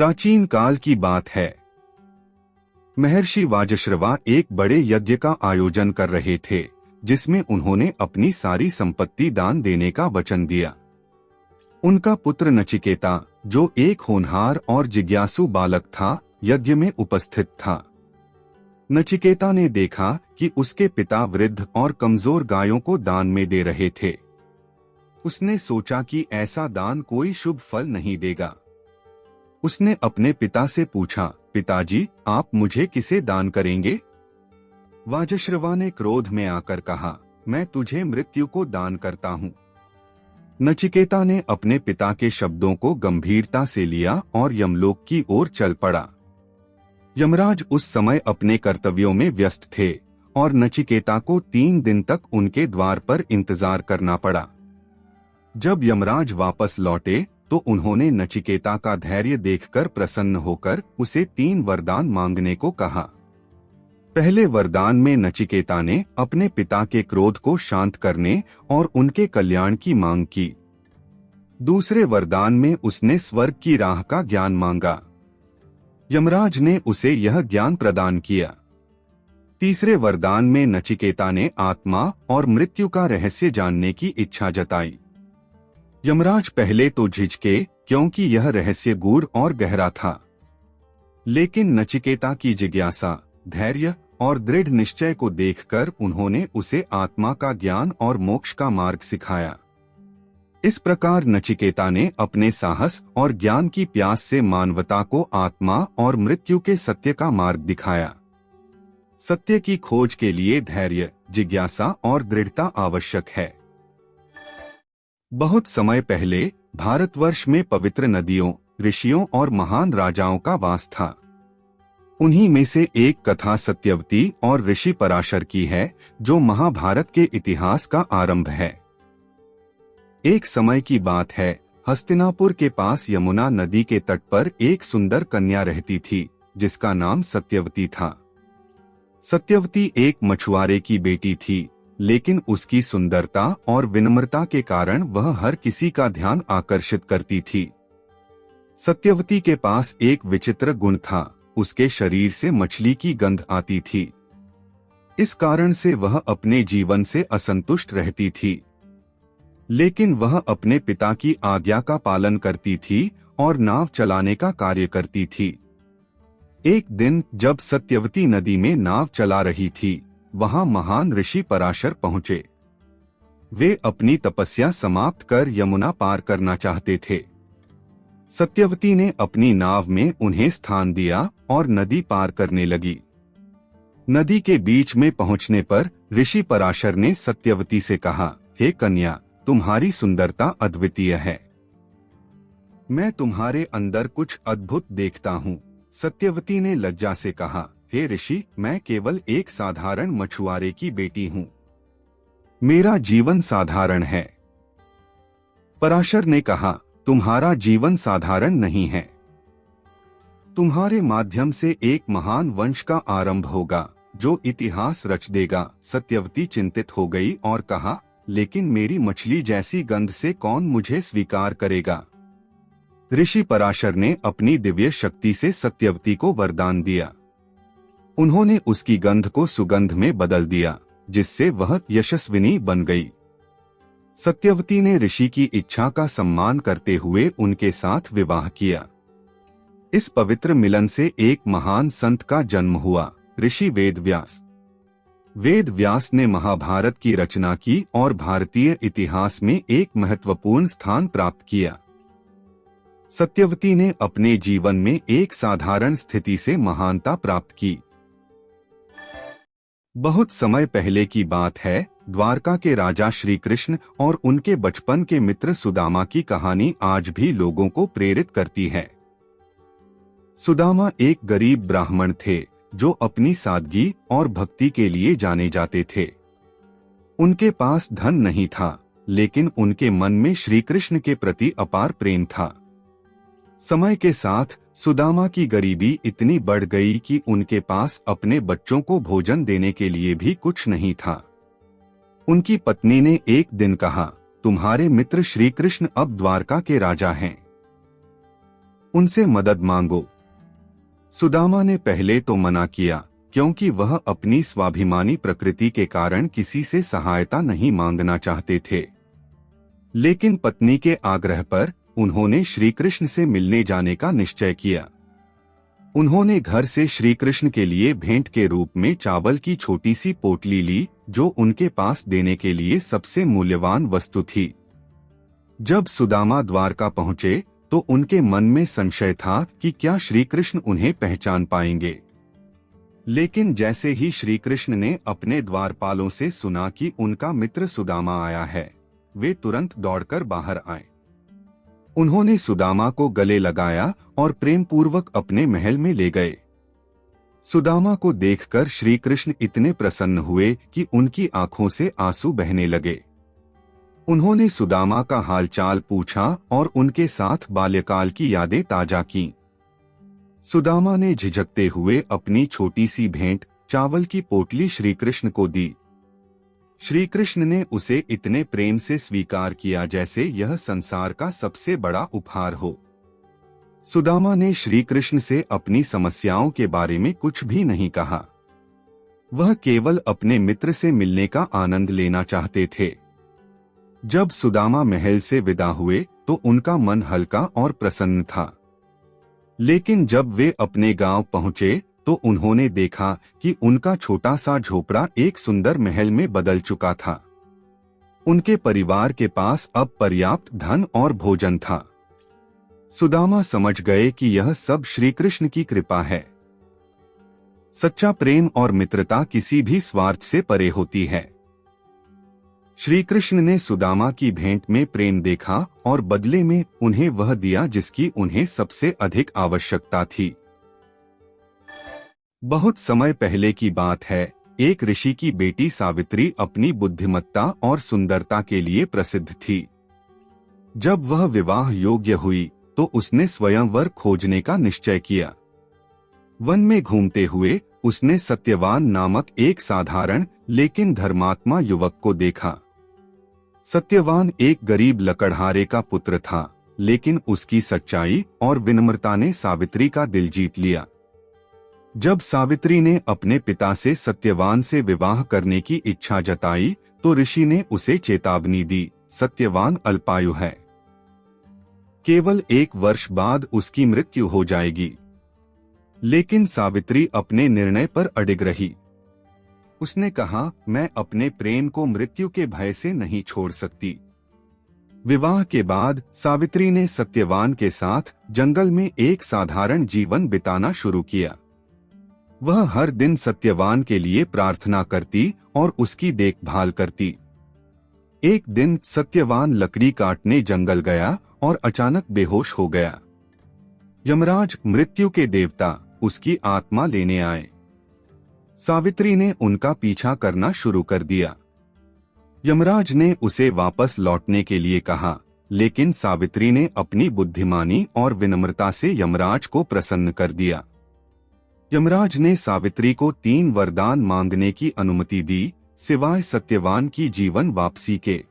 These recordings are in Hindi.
प्राचीन काल की बात है। महर्षि वाजश्रवा एक बड़े यज्ञ का आयोजन कर रहे थे, जिसमें उन्होंने अपनी सारी संपत्ति दान देने का वचन दिया। उनका पुत्र नचिकेता, जो एक होनहार और जिज्ञासु बालक था, यज्ञ में उपस्थित था। नचिकेता ने देखा कि उसके पिता वृद्ध और कमजोर गायों को दान में दे रहे थे। उसने सोचा कि ऐसा दान कोई शुभ फल नहीं देगा। उसने अपने पिता से पूछा, पिताजी, आप मुझे किसे दान करेंगे? वाजश्रवा ने क्रोध में आकर कहा, मैं तुझे मृत्यु को दान करता हूँ। नचिकेता ने अपने पिता के शब्दों को गंभीरता से लिया और यमलोक की ओर चल पड़ा। यमराज उस समय अपने कर्तव्यों में व्यस्त थे और नचिकेता को 3 दिन तक उनके द्वार पर इंतजार करना पड़ा। जब यमराज वापस लौटे तो उन्होंने नचिकेता का धैर्य देखकर प्रसन्न होकर उसे 3 वरदान मांगने को कहा। पहले वरदान में नचिकेता ने अपने पिता के क्रोध को शांत करने और उनके कल्याण की मांग की। दूसरे वरदान में उसने स्वर्ग की राह का ज्ञान मांगा। यमराज ने उसे यह ज्ञान प्रदान किया। तीसरे वरदान में नचिकेता ने आत्मा और मृत्यु का रहस्य जानने की इच्छा जताई। यमराज पहले तो झिझके, क्योंकि यह रहस्य गूढ़ और गहरा था, लेकिन नचिकेता की जिज्ञासा, धैर्य और दृढ़ निश्चय को देखकर उन्होंने उसे आत्मा का ज्ञान और मोक्ष का मार्ग सिखाया। इस प्रकार नचिकेता ने अपने साहस और ज्ञान की प्यास से मानवता को आत्मा और मृत्यु के सत्य का मार्ग दिखाया। सत्य की खोज के लिए धैर्य, जिज्ञासा और दृढ़ता आवश्यक है। बहुत समय पहले भारतवर्ष में पवित्र नदियों, ऋषियों और महान राजाओं का वास था। उन्हीं में से एक कथा सत्यवती और ऋषि पराशर की है, जो महाभारत के इतिहास का आरंभ है। एक समय की बात है, हस्तिनापुर के पास यमुना नदी के तट पर एक सुंदर कन्या रहती थी, जिसका नाम सत्यवती था। सत्यवती एक मछुआरे की बेटी थी, लेकिन उसकी सुंदरता और विनम्रता के कारण वह हर किसी का ध्यान आकर्षित करती थी। सत्यवती के पास एक विचित्र गुण था, उसके शरीर से मछली की गंध आती थी। इस कारण से वह अपने जीवन से असंतुष्ट रहती थी, लेकिन वह अपने पिता की आज्ञा का पालन करती थी और नाव चलाने का कार्य करती थी। एक दिन जब सत्यवती नदी में नाव चला रही थी, वहां महान ऋषि पराशर पहुंचे। वे अपनी तपस्या समाप्त कर यमुना पार करना चाहते थे। सत्यवती ने अपनी नाव में उन्हें स्थान दिया और नदी पार करने लगी। नदी के बीच में पहुंचने पर ऋषि पराशर ने सत्यवती से कहा, हे कन्या, तुम्हारी सुंदरता अद्वितीय है। मैं तुम्हारे अंदर कुछ अद्भुत देखता हूँ। सत्यवती ने लज्जा से कहा, हे ऋषि, मैं केवल एक साधारण मछुआरे की बेटी हूँ। मेरा जीवन साधारण है। पराशर ने कहा, तुम्हारा जीवन साधारण नहीं है। तुम्हारे माध्यम से एक महान वंश का आरंभ होगा, जो इतिहास रच देगा। सत्यवती चिंतित हो गई और कहा, लेकिन मेरी मछली जैसी गंध से कौन मुझे स्वीकार करेगा? ऋषि पराशर ने अपनी दिव्य शक्ति से सत्यवती को वरदान दिया। उन्होंने उसकी गंध को सुगंध में बदल दिया, जिससे वह यशस्विनी बन गई। सत्यवती ने ऋषि की इच्छा का सम्मान करते हुए उनके साथ विवाह किया। इस पवित्र मिलन से एक महान संत का जन्म हुआ, ऋषि वेदव्यास। वेदव्यास ने महाभारत की रचना की और भारतीय इतिहास में एक महत्वपूर्ण स्थान प्राप्त किया। सत्यवती ने अपने जीवन में एक साधारण स्थिति से महानता प्राप्त की। बहुत समय पहले की बात है, द्वारका के राजा श्री कृष्ण और उनके बचपन के मित्र सुदामा की कहानी आज भी लोगों को प्रेरित करती है। सुदामा एक गरीब ब्राह्मण थे, जो अपनी सादगी और भक्ति के लिए जाने जाते थे। उनके पास धन नहीं था, लेकिन उनके मन में श्री कृष्ण के प्रति अपार प्रेम था। समय के साथ सुदामा की गरीबी इतनी बढ़ गई कि उनके पास अपने बच्चों को भोजन देने के लिए भी कुछ नहीं था। उनकी पत्नी ने एक दिन कहा, तुम्हारे मित्र श्री कृष्ण अब द्वारका के राजा हैं। उनसे मदद मांगो। सुदामा ने पहले तो मना किया, क्योंकि वह अपनी स्वाभिमानी प्रकृति के कारण किसी से सहायता नहीं मांगना चाहते थे। लेकिन पत्नी के आग्रह पर उन्होंने श्री कृष्ण से मिलने जाने का निश्चय किया। उन्होंने घर से श्री कृष्ण के लिए भेंट के रूप में चावल की छोटी सी पोटली ली, जो उनके पास देने के लिए सबसे मूल्यवान वस्तु थी। जब सुदामा द्वारका पहुंचे तो उनके मन में संशय था कि क्या श्री कृष्ण उन्हें पहचान पाएंगे। लेकिन जैसे ही श्री कृष्ण ने अपने द्वारपालों से सुना कि उनका मित्र सुदामा आया है, वे तुरंत दौड़कर बाहर आए। उन्होंने सुदामा को गले लगाया और प्रेम पूर्वक अपने महल में ले गए। सुदामा को देखकर श्री कृष्ण इतने प्रसन्न हुए कि उनकी आंखों से आंसू बहने लगे। उन्होंने सुदामा का हालचाल पूछा और उनके साथ बाल्यकाल की यादें ताजा कीं। सुदामा ने झिझकते हुए अपनी छोटी सी भेंट, चावल की पोटली श्री कृष्ण को दी। श्री कृष्ण ने उसे इतने प्रेम से स्वीकार किया जैसे यह संसार का सबसे बड़ा उपहार हो। सुदामा ने श्री कृष्ण से अपनी समस्याओं के बारे में कुछ भी नहीं कहा। वह केवल अपने मित्र से मिलने का आनंद लेना चाहते थे। जब सुदामा महल से विदा हुए तो उनका मन हल्का और प्रसन्न था। लेकिन जब वे अपने गांव पहुंचे तो उन्होंने देखा कि उनका छोटा सा झोपड़ा एक सुंदर महल में बदल चुका था। उनके परिवार के पास अब पर्याप्त धन और भोजन था। सुदामा समझ गए कि यह सब श्री कृष्ण की कृपा है। सच्चा प्रेम और मित्रता किसी भी स्वार्थ से परे होती है। श्री कृष्ण ने सुदामा की भेंट में प्रेम देखा और बदले में उन्हें वह दिया जिसकी उन्हें सबसे अधिक आवश्यकता थी। बहुत समय पहले की बात है, एक ऋषि की बेटी सावित्री अपनी बुद्धिमत्ता और सुंदरता के लिए प्रसिद्ध थी। जब वह विवाह योग्य हुई तो उसने स्वयंवर खोजने का निश्चय किया। वन में घूमते हुए उसने सत्यवान नामक एक साधारण लेकिन धर्मात्मा युवक को देखा। सत्यवान एक गरीब लकड़हारे का पुत्र था, लेकिन उसकी सच्चाई और विनम्रता ने सावित्री का दिल जीत लिया। जब सावित्री ने अपने पिता से सत्यवान से विवाह करने की इच्छा जताई तो ऋषि ने उसे चेतावनी दी, सत्यवान अल्पायु है, केवल 1 वर्ष बाद उसकी मृत्यु हो जाएगी। लेकिन सावित्री अपने निर्णय पर अडिग रही। उसने कहा, मैं अपने प्रेम को मृत्यु के भय से नहीं छोड़ सकती। विवाह के बाद सावित्री ने सत्यवान के साथ जंगल में एक साधारण जीवन बिताना शुरू किया। वह हर दिन सत्यवान के लिए प्रार्थना करती और उसकी देखभाल करती। एक दिन सत्यवान लकड़ी काटने जंगल गया और अचानक बेहोश हो गया। यमराज, मृत्यु के देवता, उसकी आत्मा लेने आए। सावित्री ने उनका पीछा करना शुरू कर दिया। यमराज ने उसे वापस लौटने के लिए कहा, लेकिन सावित्री ने अपनी बुद्धिमानी और विनम्रता से यमराज को प्रसन्न कर दिया। यमराज ने सावित्री को 3 वरदान मांगने की अनुमति दी, सिवाय सत्यवान की जीवन वापसी के।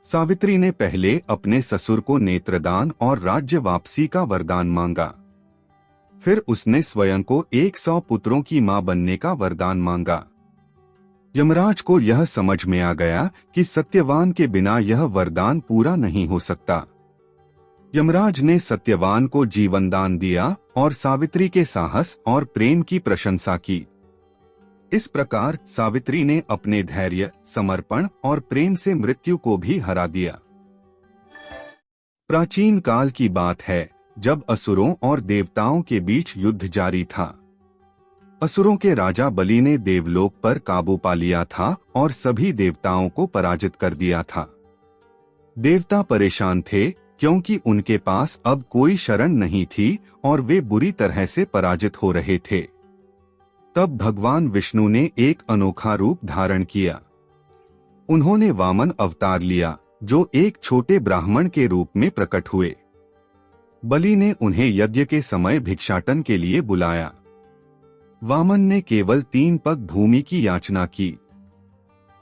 सावित्री ने पहले अपने ससुर को नेत्रदान और राज्य वापसी का वरदान मांगा। फिर उसने स्वयं को 100 पुत्रों की मां बनने का वरदान मांगा। यमराज को यह समझ में आ गया कि सत्यवान के बिना यह वरदान पूरा नहीं हो सकता। यमराज ने सत्यवान को जीवनदान दिया और सावित्री के साहस और प्रेम की प्रशंसा की। इस प्रकार सावित्री ने अपने धैर्य, समर्पण और प्रेम से मृत्यु को भी हरा दिया। प्राचीन काल की बात है, जब असुरों और देवताओं के बीच युद्ध जारी था। असुरों के राजा बलि ने देवलोक पर काबू पा लिया था और सभी देवताओं को पराजित कर दिया था। देवता परेशान थे क्योंकि उनके पास अब कोई शरण नहीं थी और वे बुरी तरह से पराजित हो रहे थे। तब भगवान विष्णु ने एक अनोखा रूप धारण किया। उन्होंने वामन अवतार लिया, जो एक छोटे ब्राह्मण के रूप में प्रकट हुए। बलि ने उन्हें यज्ञ के समय भिक्षाटन के लिए बुलाया। वामन ने केवल 3 पग भूमि की याचना की।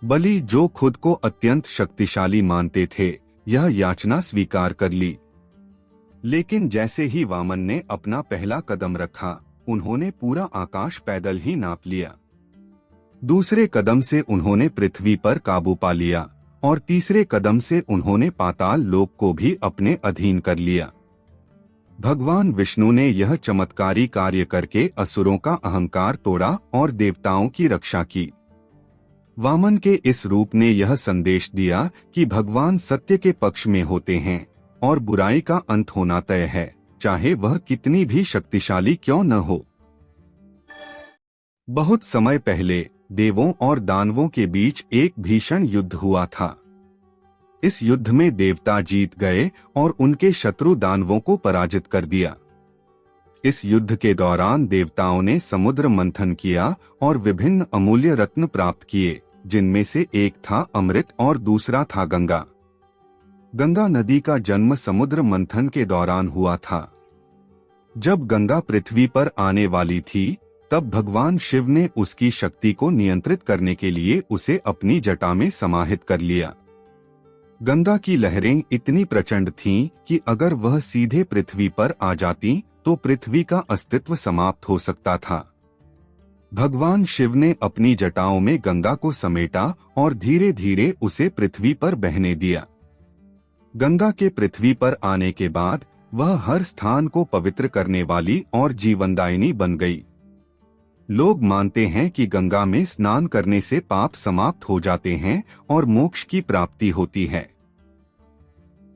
बलि, जो खुद को अत्यंत शक्तिशाली मानते थे, यह याचना स्वीकार कर ली। लेकिन जैसे ही वामन ने अपना पहला कदम रखा, उन्होंने पूरा आकाश पैदल ही नाप लिया। दूसरे कदम से उन्होंने पृथ्वी पर काबू पा लिया और तीसरे कदम से उन्होंने पाताल लोक को भी अपने अधीन कर लिया। भगवान विष्णु ने यह चमत्कारी कार्य करके असुरों का अहंकार तोड़ा और देवताओं की रक्षा की। वामन के इस रूप ने यह संदेश दिया कि भगवान सत्य के पक्ष में होते हैं और बुराई का अंत होना तय है, चाहे वह कितनी भी शक्तिशाली क्यों न हो। बहुत समय पहले देवों और दानवों के बीच एक भीषण युद्ध हुआ था। इस युद्ध में देवता जीत गए और उनके शत्रु दानवों को पराजित कर दिया। इस युद्ध के दौरान देवताओं ने समुद्र मंथन किया और विभिन्न अमूल्य रत्न प्राप्त किए, जिनमें से एक था अमृत और दूसरा था गंगा। गंगा नदी का जन्म समुद्र मंथन के दौरान हुआ था। जब गंगा पृथ्वी पर आने वाली थी, तब भगवान शिव ने उसकी शक्ति को नियंत्रित करने के लिए उसे अपनी जटा में समाहित कर लिया। गंगा की लहरें इतनी प्रचंड थीं कि अगर वह सीधे पृथ्वी पर आ जाती तो पृथ्वी का अस्तित्व समाप्त हो सकता था। भगवान शिव ने अपनी जटाओं में गंगा को समेटा और धीरे धीरे उसे पृथ्वी पर बहने दिया। गंगा के पृथ्वी पर आने के बाद वह हर स्थान को पवित्र करने वाली और जीवनदायिनी बन गई। लोग मानते हैं कि गंगा में स्नान करने से पाप समाप्त हो जाते हैं और मोक्ष की प्राप्ति होती है।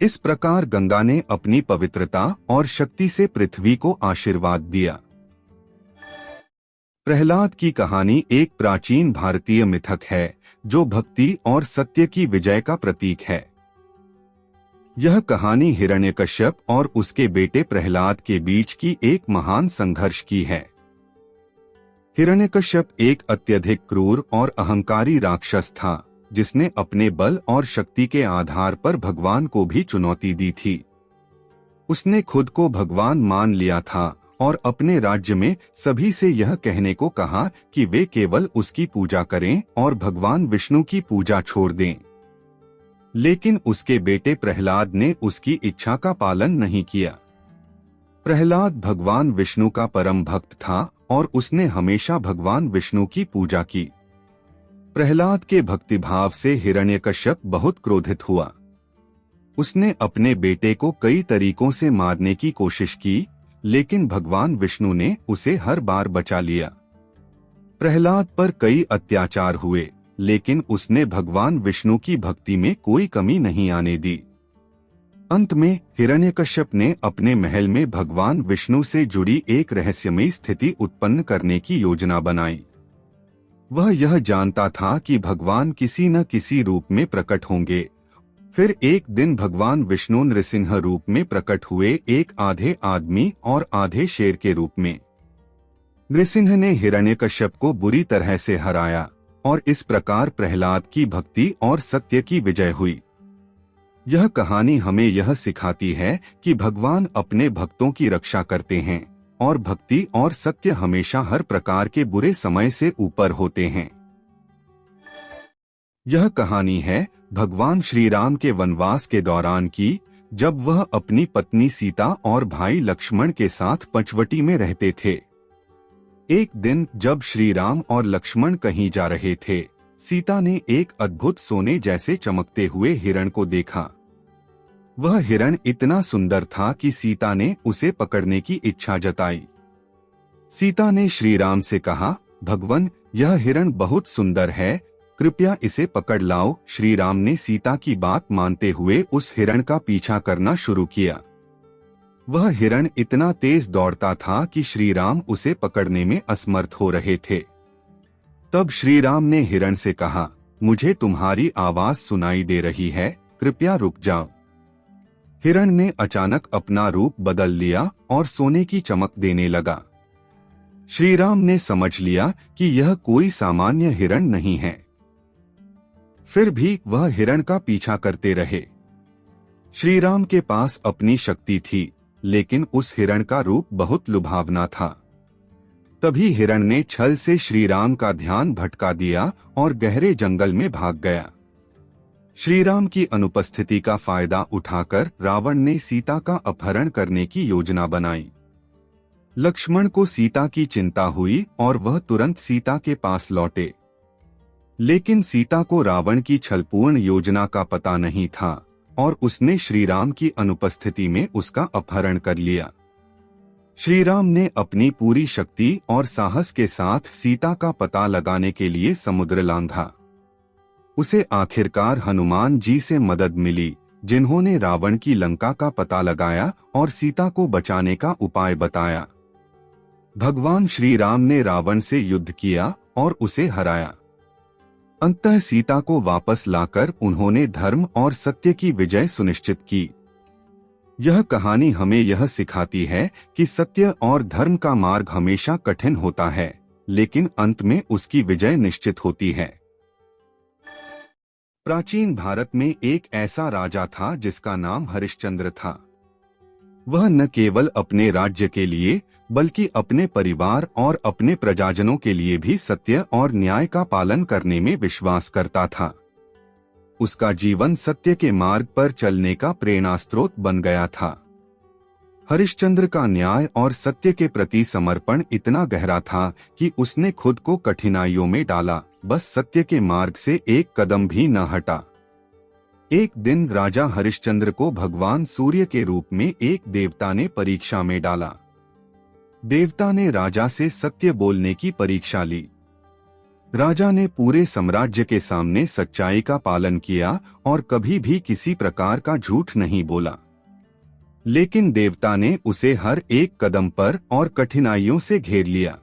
इस प्रकार गंगा ने अपनी पवित्रता और शक्ति से पृथ्वी को आशीर्वाद दिया। प्रहलाद की कहानी एक प्राचीन भारतीय मिथक है जो भक्ति और सत्य की विजय का प्रतीक है। यह कहानी हिरण्यकश्यप और उसके बेटे प्रहलाद के बीच की एक महान संघर्ष की है। हिरण्यकश्यप एक अत्यधिक क्रूर और अहंकारी राक्षस था, जिसने अपने बल और शक्ति के आधार पर भगवान को भी चुनौती दी थी। उसने खुद को भगवान मान लिया था और अपने राज्य में सभी से यह कहने को कहा कि वे केवल उसकी पूजा करें और भगवान विष्णु की पूजा छोड़ दें। लेकिन उसके बेटे प्रहलाद ने उसकी इच्छा का पालन नहीं किया। प्रहलाद भगवान विष्णु का परम भक्त था और उसने हमेशा भगवान विष्णु की पूजा की। प्रहलाद के भक्तिभाव से हिरण्यकश्यप बहुत क्रोधित हुआ। उसने अपने बेटे को कई तरीकों से मारने की कोशिश की, लेकिन भगवान विष्णु ने उसे हर बार बचा लिया। प्रहलाद पर कई अत्याचार हुए, लेकिन उसने भगवान विष्णु की भक्ति में कोई कमी नहीं आने दी। अंत में हिरण्यकश्यप ने अपने महल में भगवान विष्णु से जुड़ी एक रहस्यमयी स्थिति उत्पन्न करने की योजना बनाई। वह यह जानता था कि भगवान किसी न किसी रूप में प्रकट होंगे। फिर एक दिन भगवान विष्णु नृसिंह रूप में प्रकट हुए, एक आधे आदमी और आधे शेर के रूप में। नृसिंह ने हिरण्यकश्यप को बुरी तरह से हराया और इस प्रकार प्रहलाद की भक्ति और सत्य की विजय हुई। यह कहानी हमें यह सिखाती है कि भगवान अपने भक्तों की रक्षा करते हैं और भक्ति और सत्य हमेशा हर प्रकार के बुरे समय से ऊपर होते हैं। यह कहानी है भगवान श्री राम के वनवास के दौरान की, जब वह अपनी पत्नी सीता और भाई लक्ष्मण के साथ पंचवटी में रहते थे। एक दिन जब श्री राम और लक्ष्मण कहीं जा रहे थे, सीता ने एक अद्भुत सोने जैसे चमकते हुए हिरण को देखा। वह हिरण इतना सुंदर था कि सीता ने उसे पकड़ने की इच्छा जताई। सीता ने श्री राम से कहा, भगवन, यह हिरण बहुत सुंदर है, कृपया इसे पकड़ लाओ। श्री राम ने सीता की बात मानते हुए उस हिरण का पीछा करना शुरू किया। वह हिरण इतना तेज दौड़ता था कि श्री राम उसे पकड़ने में असमर्थ हो रहे थे। तब श्री राम ने हिरण से कहा, मुझे तुम्हारी आवाज सुनाई दे रही है, कृपया रुक जाओ। हिरण ने अचानक अपना रूप बदल लिया और सोने की चमक देने लगा। श्री राम ने समझ लिया कि यह कोई सामान्य हिरण नहीं है। फिर भी वह हिरण का पीछा करते रहे। श्री राम के पास अपनी शक्ति थी, लेकिन उस हिरण का रूप बहुत लुभावना था। तभी हिरण ने छल से श्री राम का ध्यान भटका दिया और गहरे जंगल में भाग गया। श्री राम की अनुपस्थिति का फायदा उठाकर रावण ने सीता का अपहरण करने की योजना बनाई। लक्ष्मण को सीता की चिंता हुई और वह तुरंत सीता के पास लौटे। लेकिन सीता को रावण की छलपूर्ण योजना का पता नहीं था और उसने श्री राम की अनुपस्थिति में उसका अपहरण कर लिया। श्री राम ने अपनी पूरी शक्ति और साहस के साथ सीता का पता लगाने के लिए समुद्र लांघा। उसे आखिरकार हनुमान जी से मदद मिली, जिन्होंने रावण की लंका का पता लगाया और सीता को बचाने का उपाय बताया। भगवान श्री राम ने रावण से युद्ध किया और उसे हराया। अंततः सीता को वापस लाकर उन्होंने धर्म और सत्य की विजय सुनिश्चित की। यह कहानी हमें यह सिखाती है कि सत्य और धर्म का मार्ग हमेशा कठिन होता है, लेकिन अंत में उसकी विजय निश्चित होती है। प्राचीन भारत में एक ऐसा राजा था जिसका नाम हरिश्चंद्र था। वह न केवल अपने राज्य के लिए बल्कि अपने परिवार और अपने प्रजाजनों के लिए भी सत्य और न्याय का पालन करने में विश्वास करता था। उसका जीवन सत्य के मार्ग पर चलने का प्रेरणास्त्रोत बन गया था। हरिश्चंद्र का न्याय और सत्य के प्रति समर्पण इतना गहरा था कि उसने खुद को कठिनाइयों में डाला, बस सत्य के मार्ग से एक कदम भी न हटा। एक दिन राजा हरिश्चंद्र को भगवान सूर्य के रूप में एक देवता ने परीक्षा में डाला। देवता ने राजा से सत्य बोलने की परीक्षा ली। राजा ने पूरे साम्राज्य के सामने सच्चाई का पालन किया और कभी भी किसी प्रकार का झूठ नहीं बोला। लेकिन देवता ने उसे हर एक कदम पर और कठिनाइयों से घेर लिया।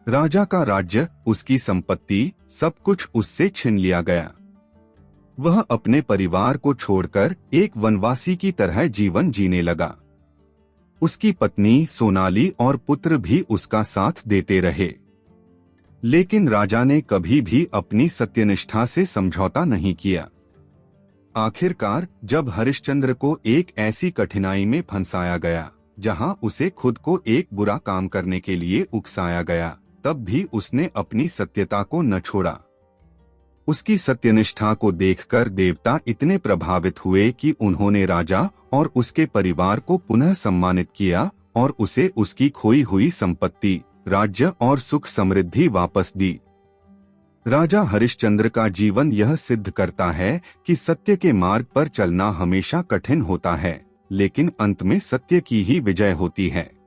राजा का राज्य, उसकी संपत्ति, सब कुछ उससे छीन लिया गया। वह अपने परिवार को छोड़कर एक वनवासी की तरह जीवन जीने लगा। उसकी पत्नी सोनाली और पुत्र भी उसका साथ देते रहे। लेकिन राजा ने कभी भी अपनी सत्यनिष्ठा से समझौता नहीं किया। आखिरकार जब हरिश्चंद्र को एक ऐसी कठिनाई में फंसाया गया जहां उसे खुद को एक बुरा काम करने के लिए उकसाया गया, तब भी उसने अपनी सत्यता को न छोड़ा। उसकी सत्यनिष्ठा को देखकर देवता इतने प्रभावित हुए कि उन्होंने राजा और उसके परिवार को पुनः सम्मानित किया और उसे उसकी खोई हुई संपत्ति, राज्य और सुख समृद्धि वापस दी। राजा हरिश्चंद्र का जीवन यह सिद्ध करता है कि सत्य के मार्ग पर चलना हमेशा कठिन होता है, लेकिन अंत में सत्य की ही विजय होती है।